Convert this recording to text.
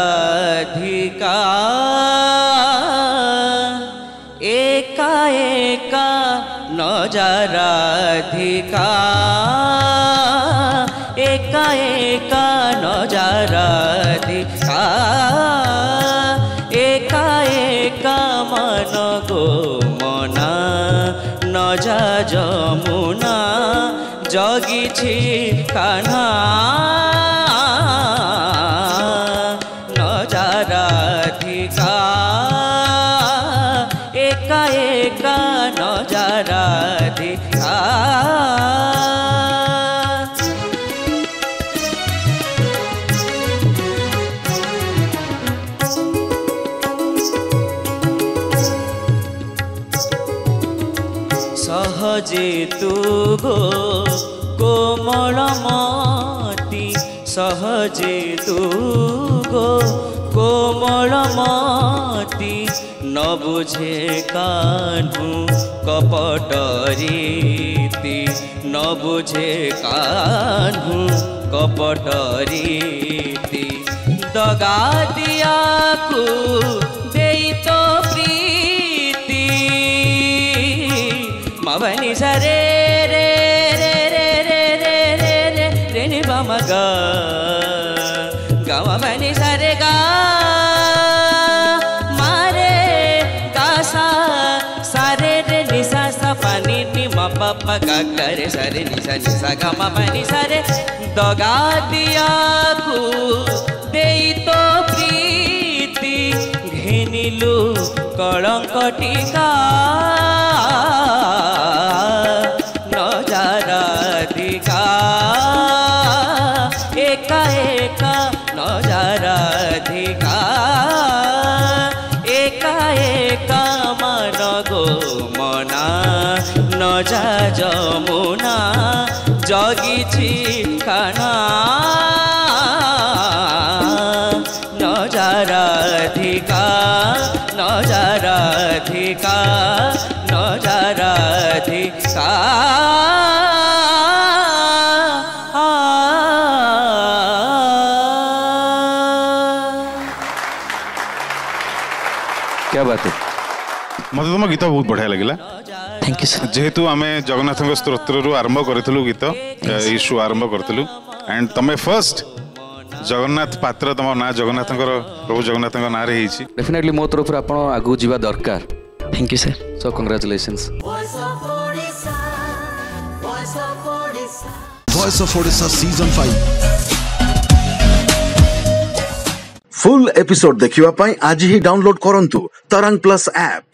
नजराधिका एका एका नजराधिका एका एका नजराधिका एका एका मन गो मना नजा जमुना जगिछि कान्हा नजराधिका एका एका नजराधिका सहजे तू गो कोमलमती सहजे तू गो कोमलमती न बुझे कान्हु कपट रीति न बुझे कान्हु कपट रीति दगा दिया को देई तो प्रीति मवनी सरे रे रे रे रे रे रे रे रे नि बमगा गमनी सरे गा मारे गासा सारे रे निसा सा पानी नि म प गा करे सरे निसा निसा ग म पानी सरे दगा दिया को देई तो प्रीति घेनिलु कलंक टीका नजराधिका एका एका नजराधिका एका एका मन गो मना नजा जमुना जगिछि कान्हा नजराधिका नजराधिका नजराधिका क्या बात है मत तुम गीत बहुत बढ़िया लगे थैंक यू सर जेहेतु आम जगन्नाथ स्तोत्र आरंभ करूँ गीत इश्यू आरंभ करूँ एंड तुम फर्स्ट जगन्नाथ पात्र तुम ना जगन्नाथ प्रभु जगन्नाथ ना रे डेफिनेटली मो तरफ आप आगू जावा दरकार thank you sir so congratulations Voice of Odisha Season 5 full episode देखिवा पाई आज ही डाउनलोड करंतु तरंग प्लस ऐप।